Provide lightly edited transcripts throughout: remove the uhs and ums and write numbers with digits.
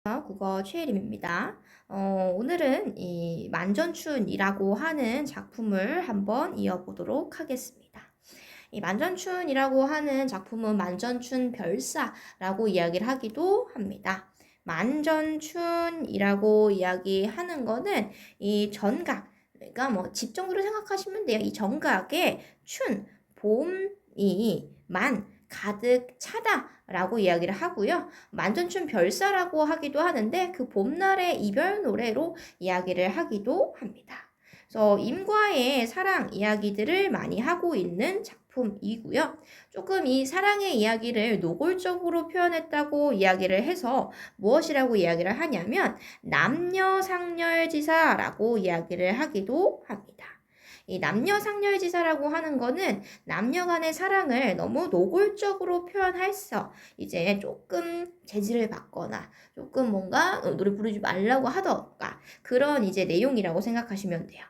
국어 최혜림입니다. 오늘은 이 만전춘이라고 하는 작품을 한번 이어보도록 하겠습니다. 이 만전춘이라고 하는 작품은 만전춘 별사라고 이야기를 하기도 합니다. 만전춘이라고 이야기하는 거는 이 전각, 그러니까 뭐 집 정도로 생각하시면 돼요. 이 정각에 춘, 봄이 가득 차다라고 이야기를 하고요. 만전춘 별사라고 하기도 하는데 그 봄날의 이별 노래로 이야기를 하기도 합니다. 그래서 임과의 사랑 이야기들을 많이 하고 있는 작품이고요. 조금 이 사랑의 이야기를 노골적으로 표현했다고 이야기를 해서 무엇이라고 이야기를 하냐면 남녀상렬지사라고 이야기를 하기도 합니다. 이 남녀상렬지사라고 하는 거는 남녀 간의 사랑을 너무 노골적으로 표현해서 이제 조금 제지를 받거나 조금 뭔가 노래 부르지 말라고 하던가 그런 이제 내용이라고 생각하시면 돼요.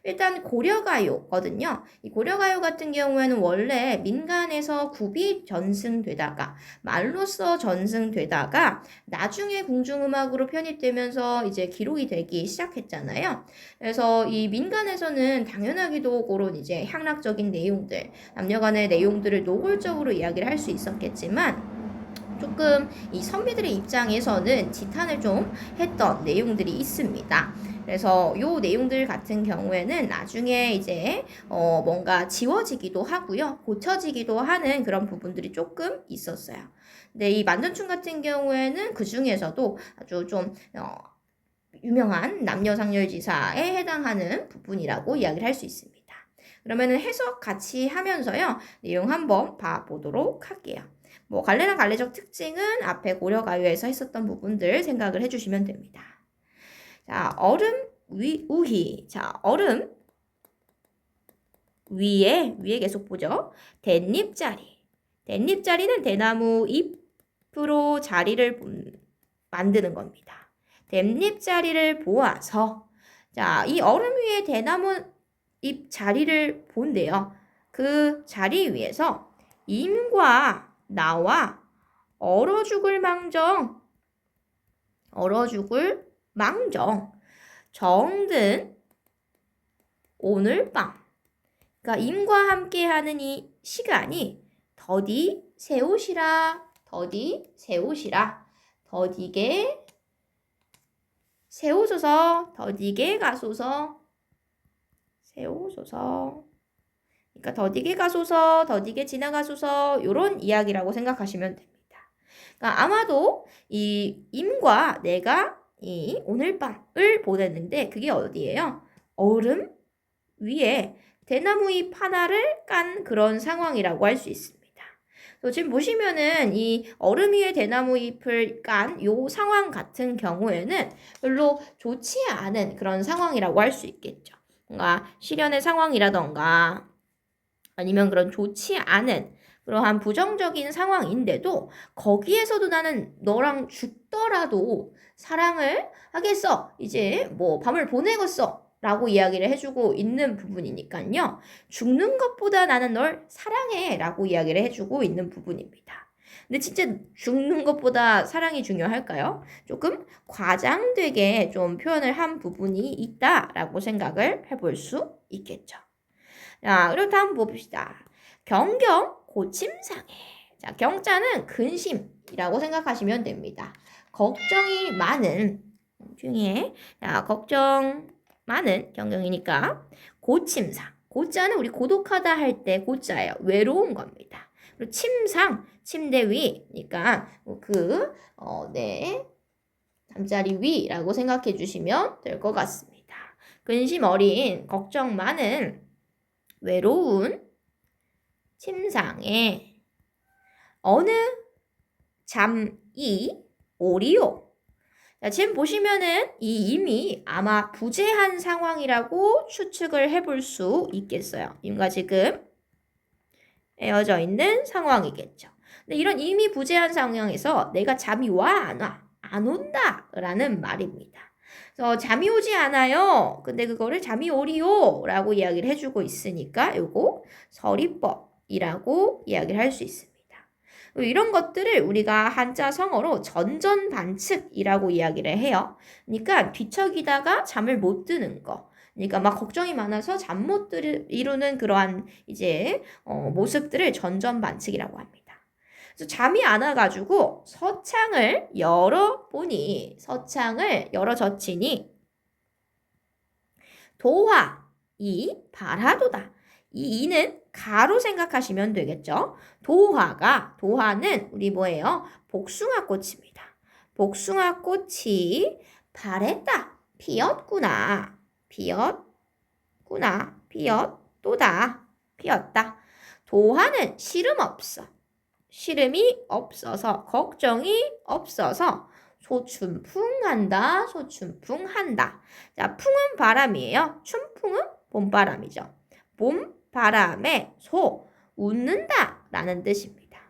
일단 고려가요거든요. 이 고려가요 같은 경우에는 원래 민간에서 굽이 전승되다가 말로써 전승되다가 나중에 궁중음악으로 편입되면서 이제 기록이 되기 시작했잖아요. 그래서 이 민간에서는 당연하게도 그런 이제 향락적인 내용들, 남녀간의 내용들을 노골적으로 이야기를 할 수 있었겠지만 조금 이 선비들의 입장에서는 지탄을 좀 했던 내용들이 있습니다. 그래서 요 내용들 같은 경우에는 나중에 이제 뭔가 지워지기도 하고요. 고쳐지기도 하는 그런 부분들이 조금 있었어요. 근데 이 만전춘 같은 경우에는 그 중에서도 아주 좀 유명한 남녀상렬지사에 해당하는 부분이라고 이야기를 할 수 있습니다. 그러면은 해석 같이 하면서요. 내용 한번 봐보도록 할게요. 뭐 갈래나 갈래적 특징은 앞에 고려가요에서 했었던 부분들 생각을 해주시면 됩니다. 자, 얼음 우희. 자, 얼음 위에 계속 보죠. 댄잎자리. 댄잎자리는 대나무 잎으로 자리를 만드는 겁니다. 댄잎자리를 보아서 자, 이 얼음 위에 대나무 잎 자리를 본대요. 그 자리 위에서 임과 나와 얼어 죽을 망정 정든 오늘 밤. 그러니까 임과 함께하는 이 시간이 더디 세우시라. 더디게 세우소서. 더디게 가소서. 그러니까 더디게 가소서. 더디게 지나가소서. 요런 이야기라고 생각하시면 됩니다. 그러니까 아마도 이 임과 내가 이 오늘 밤을 보냈는데 그게 어디예요? 얼음 위에 대나무잎 하나를 깐 그런 상황이라고 할 수 있습니다. 지금 보시면은 이 얼음 위에 대나무잎을 깐 요 상황 같은 경우에는 별로 좋지 않은 그런 상황이라고 할 수 있겠죠. 뭔가 실연의 상황이라던가 아니면 그런 좋지 않은 그러한 부정적인 상황인데도 거기에서도 나는 너랑 죽더라도 사랑을 하겠어. 이제 뭐 밤을 보내겠어. 라고 이야기를 해주고 있는 부분이니까요. 죽는 것보다 나는 널 사랑해. 라고 이야기를 해주고 있는 부분입니다. 근데 진짜 죽는 것보다 사랑이 중요할까요? 조금 과장되게 좀 표현을 한 부분이 있다라고 생각을 해볼 수 있겠죠. 자, 그리고 다음 봅시다. 경경 고침상해. 자, 경자는 근심이라고 생각하시면 됩니다. 걱정이 많은 중에 걱정 많은 경경이니까 고침상. 고자는 우리 고독하다 할 때 고자예요. 외로운 겁니다. 그리고 침상, 침대 위니까 잠자리 위라고 생각해 주시면 될 것 같습니다. 근심 어린, 걱정 많은, 외로운 침상에 어느 잠이 오리요. 자, 지금 보시면은 이 임이 아마 부재한 상황이라고 추측을 해볼 수 있겠어요. 임과 지금 헤어져 있는 상황이겠죠. 근데 이런 임이 부재한 상황에서 내가 잠이 와, 안 와? 안 온다 라는 말입니다. 그래서 잠이 오지 않아요. 근데 그거를 잠이 오리요 라고 이야기를 해주고 있으니까 요거 서리법이라고 이야기를 할 수 있습니다. 이런 것들을 우리가 한자 성어로 전전반측이라고 이야기를 해요. 그러니까 뒤척이다가 잠을 못 드는 거. 그러니까 막 걱정이 많아서 잠 못 이루는 그러한 이제 모습들을 전전반측이라고 합니다. 그래서 잠이 안 와가지고 서창을 열어보니 서창을 열어젖히니 도화 이 바라도다. 이 이는 가로 생각하시면 되겠죠. 도화는 우리 뭐예요? 복숭아꽃입니다. 복숭아꽃이 바랬다. 피었구나. 피었도다. 피었다. 도화는 시름 없어. 시름이 없어서 걱정이 없어서 소춘풍한다. 자, 풍은 바람이에요. 춘풍은 봄바람이죠. 봄바람에 웃는다 라는 뜻입니다.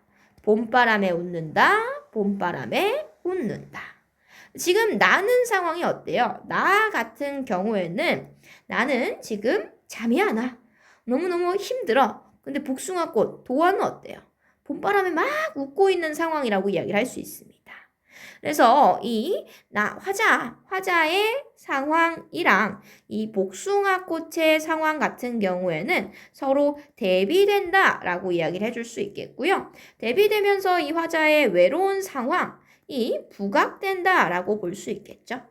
봄바람에 웃는다. 봄바람에 웃는다. 지금 나는 상황이 어때요? 나 같은 경우에는 나는 지금 잠이 안 와. 너무너무 힘들어. 근데 복숭아꽃, 도화는 어때요? 봄바람에 막 웃고 있는 상황이라고 이야기를 할 수 있습니다. 그래서 화자의 상황이랑 이 복숭아꽃의 상황 같은 경우에는 서로 대비된다라고 이야기를 해줄 수 있겠고요. 대비되면서 이 화자의 외로운 상황이 부각된다라고 볼 수 있겠죠.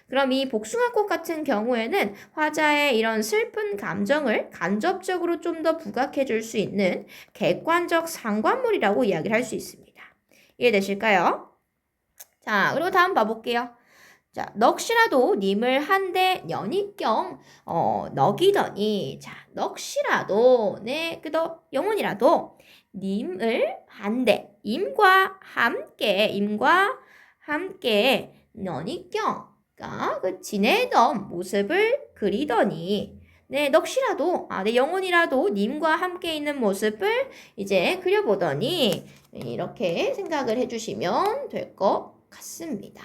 그럼 이 복숭아꽃 같은 경우에는 화자의 이런 슬픈 감정을 간접적으로 좀 더 부각해 줄 수 있는 객관적 상관물이라고 이야기를 할 수 있습니다. 이해되실까요? 자, 그리고 다음 봐볼게요. 자, 넋이라도 님을 한데 연희경 넋이더니 자, 넋이라도 그도 영혼이라도 님을 한데 임과 함께 연희경 그 지내던 모습을 그리더니 넋이라도 내 영혼이라도 님과 함께 있는 모습을 이제 그려보더니 이렇게 생각을 해주시면 될 것 같습니다.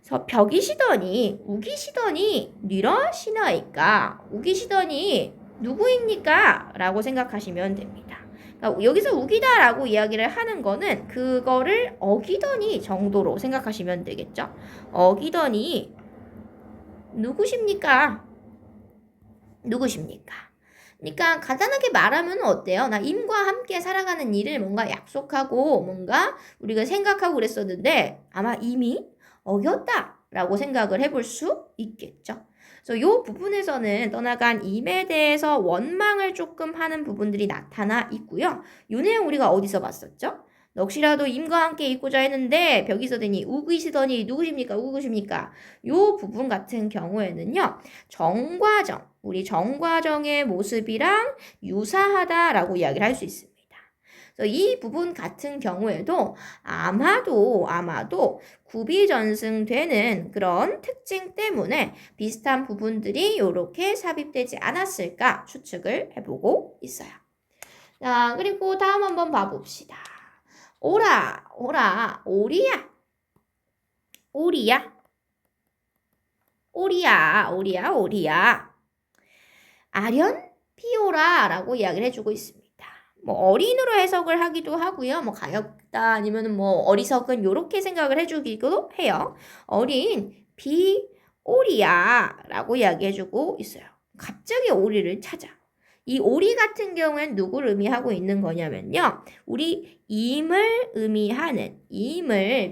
그래서 벽이시더니 우기시더니 뉘러시나이까 우기시더니 누구입니까? 라고 생각하시면 됩니다. 그러니까 여기서 우기다 라고 이야기를 하는 거는 그거를 어기더니 정도로 생각하시면 되겠죠. 어기더니 누구십니까? 그러니까 간단하게 말하면 어때요? 나 임과 함께 살아가는 일을 뭔가 약속하고 뭔가 우리가 생각하고 그랬었는데 아마 이미 어겼다라고 생각을 해볼 수 있겠죠. 그래서 이 부분에서는 떠나간 임에 대해서 원망을 조금 하는 부분들이 나타나 있고요. 이 내용 우리가 어디서 봤었죠? 넋이라도 임과 함께 있고자 했는데 벽이서더니 우기시더니 누구십니까? 이 부분 같은 경우에는요. 우리 정과정의 모습이랑 유사하다라고 이야기를 할 수 있습니다. 그래서 이 부분 같은 경우에도 아마도 구비전승되는 그런 특징 때문에 비슷한 부분들이 이렇게 삽입되지 않았을까 추측을 해보고 있어요. 자, 그리고 다음 한번 봐봅시다. 오라, 오리야. 아련 피오라라고 이야기를 해주고 있습니다. 뭐 어린으로 해석을 하기도 하고요. 뭐 가엾다 아니면 뭐 어리석은 요렇게 생각을 해주기도 해요. 어린 비오리야라고 이야기해주고 있어요. 갑자기 오리를 찾아. 이 오리 같은 경우엔 누구를 의미하고 있는 거냐면요. 우리 임을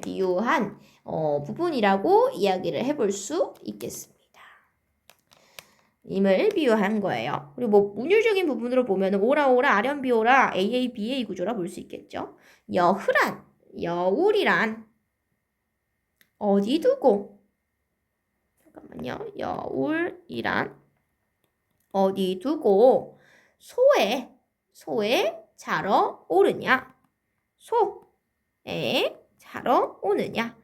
비유한 부분이라고 이야기를 해볼 수 있겠습니다. 임을 비유한 거예요. 그리고 뭐 문율적인 부분으로 보면 오라 아련비오라 AABA 구조라 볼 수 있겠죠. 여울이란 어디 두고 잠깐만요. 여울이란 어디 두고 소에 자러 오르냐. 소에 자러 오느냐.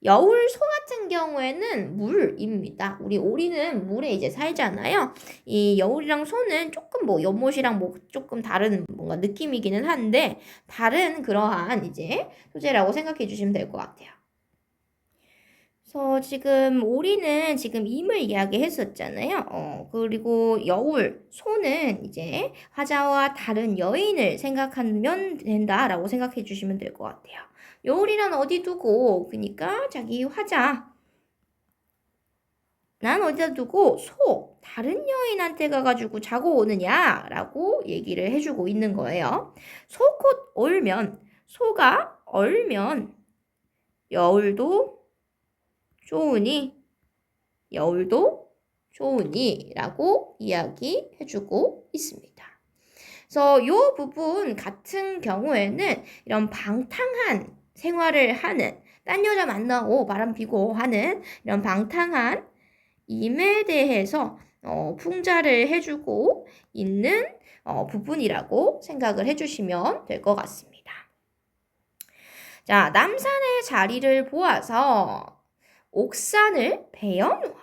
여울소 같은 경우에는 물입니다. 우리 오리는 물에 이제 살잖아요. 이 여울이랑 소는 조금 뭐 연못이랑 뭐 조금 다른 뭔가 느낌이기는 한데 다른 그러한 이제 소재라고 생각해 주시면 될 것 같아요. 그래서 지금 오리는 지금 임을 이야기했었잖아요. 그리고 여울, 소는 이제 화자와 다른 여인을 생각하면 된다라고 생각해 주시면 될 것 같아요. 여울이란 어디 두고, 그러니까 자기 화자, 난 어디다 두고 소, 다른 여인한테 가가지고 자고 오느냐라고 얘기를 해주고 있는 거예요. 소곧 얼면, 소가 얼면 여울도 좋으니, 여울도 좋으니 라고 이야기해주고 있습니다. 그래서 이 부분 같은 경우에는 이런 방탕한 생활을 하는, 딴 여자 만나고 바람 피고 하는 이런 방탕한 임에 대해서 풍자를 해주고 있는 부분이라고 생각을 해주시면 될 것 같습니다. 자, 남산의 자리를 보아서 옥산을 베어놓아.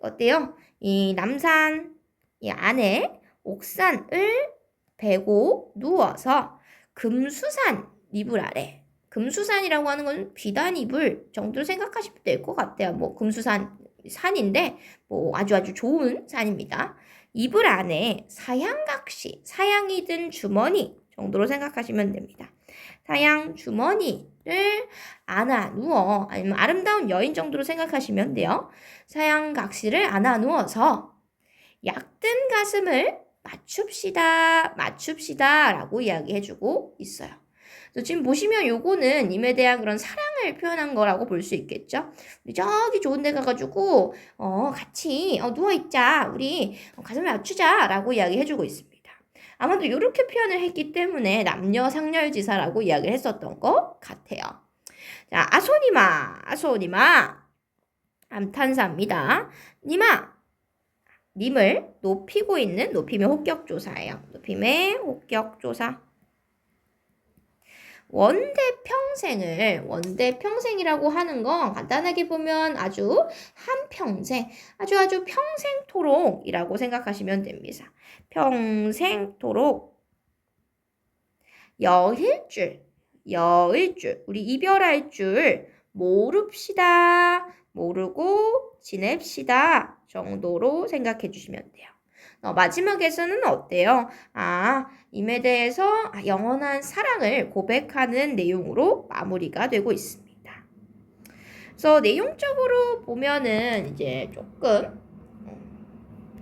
어때요? 이 남산 이 안에 옥산을 베고 누워서 금수산 이불 아래. 금수산이라고 하는 건 비단 이불 정도로 생각하시면 될 것 같아요. 뭐 금수산 산인데 뭐 아주 좋은 산입니다. 이불 안에 사양각시, 사양이 든 주머니 정도로 생각하시면 됩니다. 사양 주머니를 안아 누워, 아니면 아름다운 여인 정도로 생각하시면 돼요. 사양각시를 안아 누워서 약든 가슴을 맞춥시다 라고 이야기해주고 있어요. 그래서 지금 보시면 요거는 임에 대한 그런 사랑을 표현한 거라고 볼 수 있겠죠. 우리 저기 좋은 데 가가지고 같이 누워있자, 우리 가슴을 맞추자 라고 이야기해주고 있습니다. 아마도 이렇게 표현을 했기 때문에 남녀 상렬지사라고 이야기를 했었던 것 같아요. 자, 아소니마 암탄사입니다. 님을 높이고 있는, 높임의 혹격조사예요. 높임의 혹격조사. 원대평생이라고 하는 건 간단하게 보면 아주 한평생, 아주 평생토록이라고 생각하시면 됩니다. 평생토록. 여일줄, 우리 이별할 줄 모르고 지냅시다 정도로 생각해 주시면 돼요. 마지막에서는 어때요? 임에 대해서 영원한 사랑을 고백하는 내용으로 마무리가 되고 있습니다. 그래서 내용적으로 보면은 이제 조금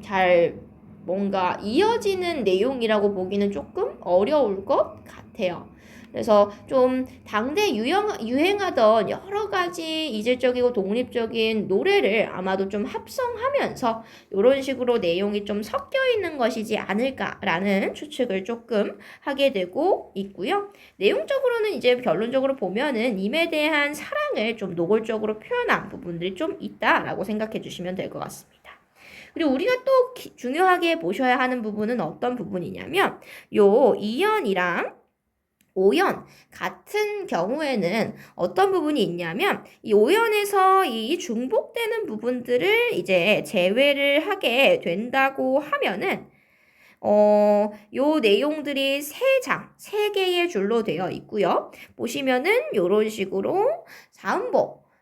잘 뭔가 이어지는 내용이라고 보기는 조금 어려울 것 같아요. 그래서 좀 당대 유행하던 여러 가지 이질적이고 독립적인 노래를 아마도 좀 합성하면서 이런 식으로 내용이 좀 섞여 있는 것이지 않을까라는 추측을 조금 하게 되고 있고요. 내용적으로는 이제 결론적으로 보면은 임에 대한 사랑을 좀 노골적으로 표현한 부분들이 좀 있다라고 생각해 주시면 될 것 같습니다. 그리고 우리가 또 중요하게 보셔야 하는 부분은 어떤 부분이냐면 요 이연이랑 오연 같은 경우에는 어떤 부분이 있냐면 이 오연에서 이 중복되는 부분들을 이제 제외를 하게 된다고 하면은 요 내용들이 3개의 줄로 되어 있고요. 보시면은 요런 식으로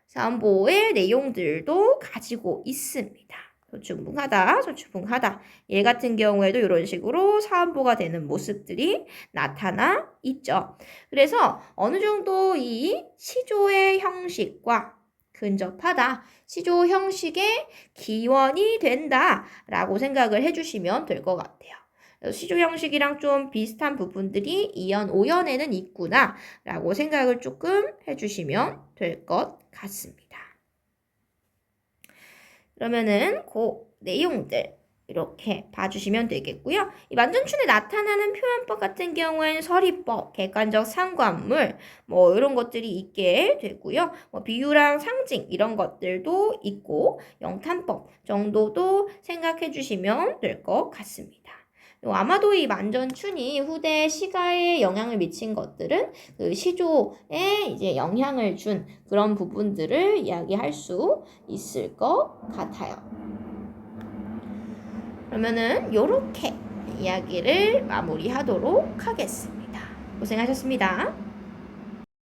사음보의 내용들도 가지고 있습니다. 소추풍하다. 얘 같은 경우에도 이런 식으로 사음보가 되는 모습들이 나타나 있죠. 그래서 어느 정도 이 시조의 형식과 근접하다, 시조 형식의 기원이 된다라고 생각을 해주시면 될 것 같아요. 시조 형식이랑 좀 비슷한 부분들이 2연, 5연에는 있구나 라고 생각을 조금 해주시면 될 것 같습니다. 그러면은 그 내용들 이렇게 봐주시면 되겠고요. 이 만전춘에 나타나는 표현법 같은 경우에는 서리법, 객관적 상관물 뭐 이런 것들이 있게 되고요. 뭐 비유랑 상징 이런 것들도 있고 영탄법 정도도 생각해 주시면 될 것 같습니다. 아마도 이 만전춘이 후대 시가에 영향을 미친 것들은 그 시조에 이제 영향을 준 그런 부분들을 이야기할 수 있을 것 같아요. 그러면은 요렇게 이야기를 마무리하도록 하겠습니다. 고생하셨습니다.